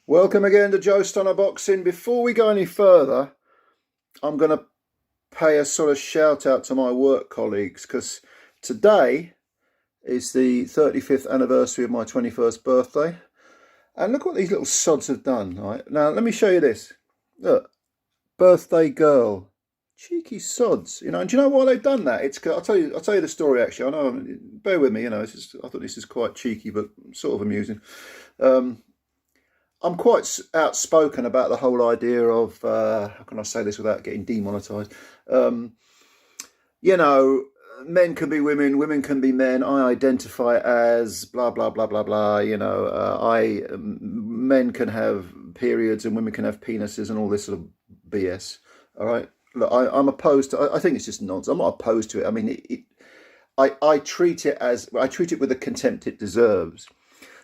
Welcome again to Joe Stunner Boxing. Before we go any further, I'm going to pay a sort of shout out to my work colleagues because today is the 35th anniversary of my 21st birthday. And look what these little sods have done. Right? Now, let me show you this. Look, birthday girl. Cheeky sods, and do you know why they've done that? I'll tell you the story actually. I know, bear with me, I thought this is quite cheeky, but sort of amusing. I'm quite outspoken about the whole idea of, how can I say this without getting demonetised? Men can be women, women can be men. I identify as blah, blah, blah, blah, blah. Men can have periods and women can have penises and all this sort of BS. All right. Look, I'm opposed to. I think it's just nonsense. I'm not opposed to it. I mean, I treat it with the contempt it deserves.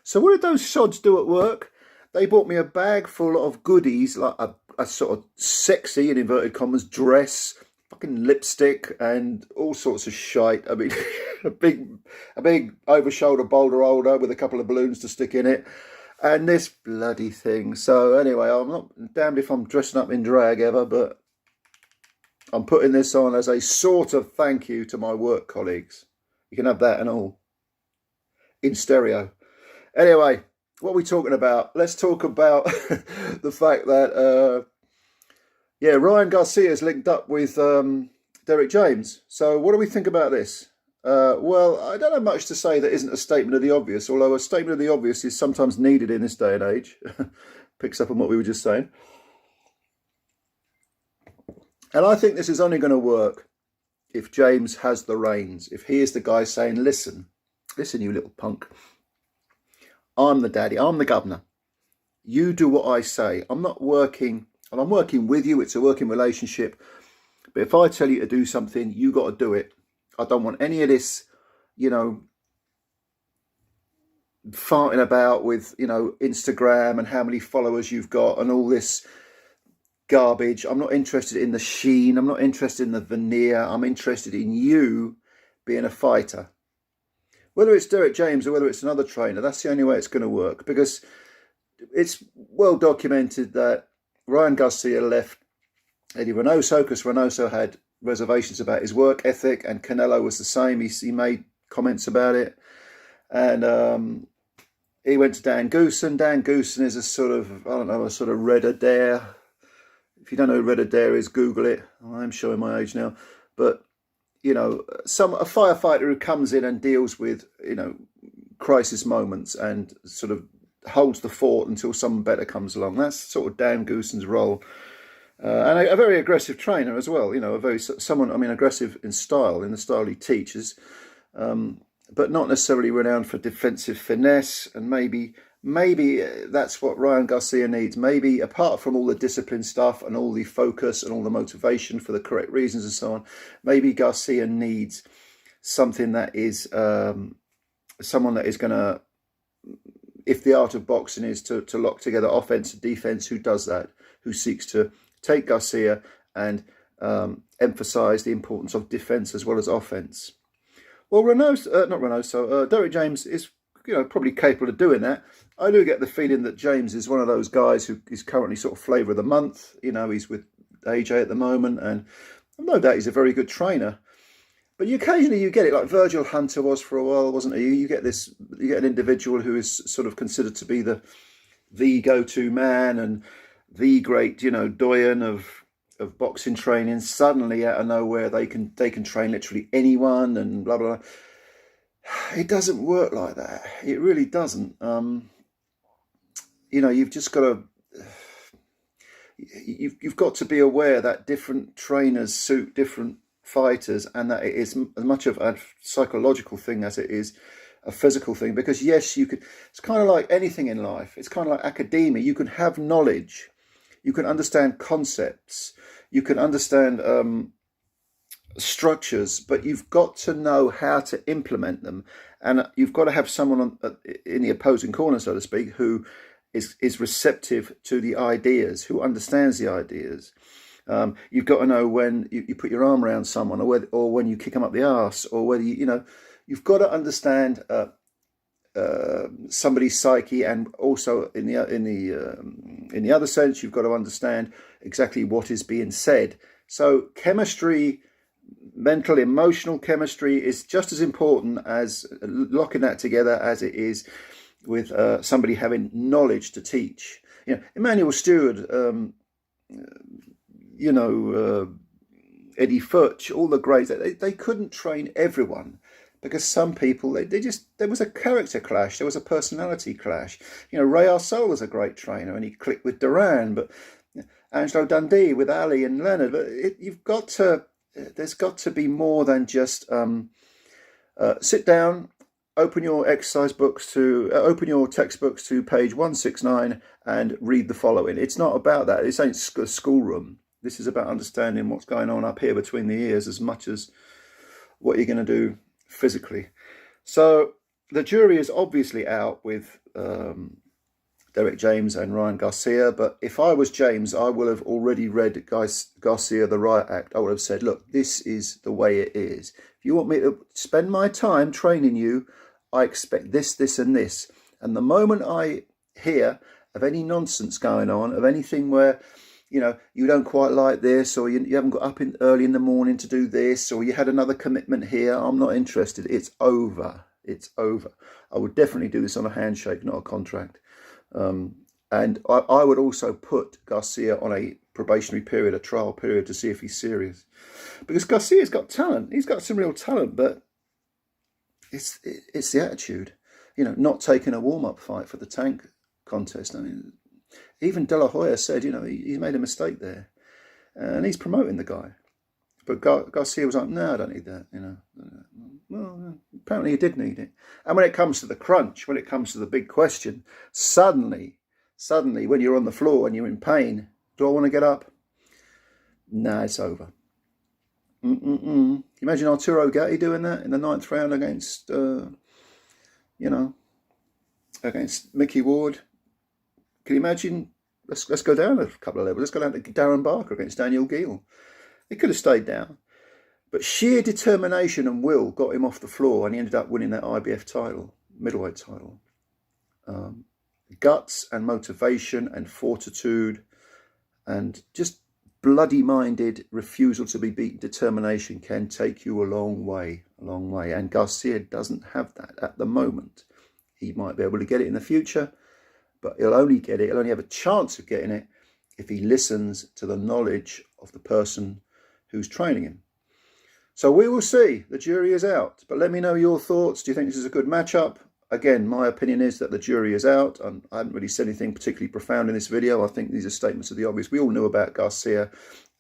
So what did those sods do at work? They bought me a bag full of goodies, like a sort of sexy, in inverted commas, dress, fucking lipstick, and all sorts of shite. I mean, a big over-shoulder boulder holder with a couple of balloons to stick in it, and this bloody thing. So anyway, I'm not damned if I'm dressing up in drag ever, but I'm putting this on as a sort of thank you to my work colleagues. You can have that and all in stereo. Anyway, what are we talking about? Let's talk about the fact that, Ryan Garcia is linked up with Derrick James. So what do we think about this? Well, I don't have much to say that isn't a statement of the obvious, although a statement of the obvious is sometimes needed in this day and age. Picks up on what we were just saying. And I think this is only going to work if James has the reins. If he is the guy saying, listen, you little punk. I'm the daddy. I'm the governor. You do what I say. I'm not working, and I'm working with you. It's a working relationship. But if I tell you to do something, you got to do it. I don't want any of this, farting about with, Instagram and how many followers you've got and all this garbage. I'm not interested in the sheen. I'm not interested in the veneer. I'm interested in you being a fighter. Whether it's Derrick James or whether it's another trainer, that's the only way it's going to work, because it's well documented that Ryan Garcia left Eddy Reynoso because Reynoso had reservations about his work ethic, and Canelo was the same. He made comments about it, and he went to Dan Goossen. Dan Goossen is a sort of Red Adair. If you don't know who Red Adair is, Google it. I'm showing my age now. But, a firefighter who comes in and deals with, crisis moments and sort of holds the fort until someone better comes along. That's sort of Dan Goossen's role. And a very aggressive trainer as well. Aggressive in the style he teaches. But not necessarily renowned for defensive finesse, and maybe that's what Ryan Garcia needs. Maybe apart from all the discipline stuff and all the focus and all the motivation for the correct reasons and so on, maybe Garcia needs something that is someone that is going to, if the art of boxing is to lock together offense and defense, who does that, who seeks to take Garcia and emphasize the importance of defense as well as offense. Well, Derrick James is probably capable of doing that. I do get the feeling that James is one of those guys who is currently sort of flavour of the month. He's with AJ at the moment, and no doubt he's a very good trainer. But occasionally you get it, like Virgil Hunter was for a while, wasn't he? You get an individual who is sort of considered to be the go-to man and the great, doyen of boxing training. Suddenly out of nowhere they can train literally anyone and blah blah blah. It doesn't work like that. It really doesn't. You've just got to. You've got to be aware that different trainers suit different fighters, and that it is as much of a psychological thing as it is a physical thing. Because yes, you could. It's kind of like anything in life. It's kind of like academia. You can have knowledge, you can understand concepts, you can understand structures, but you've got to know how to implement them, and you've got to have someone in the opposing corner, so to speak, who is receptive to the ideas, who understands the ideas. You've got to know when you put your arm around someone, or when you kick them up the arse, or whether you've got to understand somebody's psyche, and also in the other sense, you've got to understand exactly what is being said. So chemistry, mental, emotional chemistry, is just as important as locking that together as it is with somebody having knowledge to teach. You know, Emmanuel Stewart, Eddie Futch, all the greats, they couldn't train everyone, because some people, there was a character clash, there was a personality clash. You know, Reynoso was a great trainer and he clicked with Duran, but Angelo Dundee with Ali and Leonard. But there's got to be more than just sit down, open your textbooks to page 169 and read the following. It's not about that. This ain't a schoolroom. This is about understanding what's going on up here between the ears as much as what you're going to do physically. So the jury is obviously out with Derrick James and Ryan Garcia, but if I was James, I would have already read Garcia the Riot Act. I would have said, look, this is the way it is. If you want me to spend my time training you, I expect this, this and this. And the moment I hear of any nonsense going on, of anything where, you know, you don't quite like this, or you haven't got up early in the morning to do this, or you had another commitment here, I'm not interested. It's over. It's over. I would definitely do this on a handshake, not a contract. And I would also put Garcia on a probationary period, a trial period, to see if he's serious. Because Garcia's got talent. He's got some real talent, but it's the attitude. You know, not taking a warm-up fight for the tank contest. I mean, even De La Hoya said, you know, he made a mistake there. And he's promoting the guy. But Garcia was like, no, I don't need that, you know. Well, apparently he did need it. And when it comes to the crunch, when it comes to the big question, suddenly, when you're on the floor and you're in pain, do I want to get up? Nah, it's over. Can you imagine Arturo Gatti doing that in the 9th round against, against Mickey Ward? Can you imagine? Let's go down a couple of levels. Let's go down to Darren Barker against Daniel Geale. He could have stayed down. But sheer determination and will got him off the floor, and he ended up winning that IBF title, middleweight title. Guts and motivation and fortitude and just bloody-minded refusal to be beaten determination can take you a long way, a long way. And Garcia doesn't have that at the moment. He might be able to get it in the future, but he'll only get it, he'll only have a chance of getting it if he listens to the knowledge of the person who's training him. So we will see. The jury is out. But let me know your thoughts. Do you think this is a good matchup? Again, my opinion is that the jury is out. I haven't really said anything particularly profound in this video. I think these are statements of the obvious. We all knew about Garcia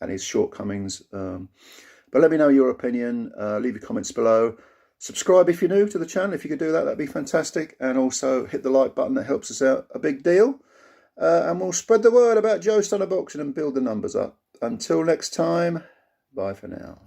and his shortcomings. But let me know your opinion. Leave your comments below. Subscribe if you're new to the channel. If you could do that, that'd be fantastic. And also hit the like button. That helps us out a big deal. And we'll spread the word about Joe Stunner Boxing and build the numbers up. Until next time, bye for now.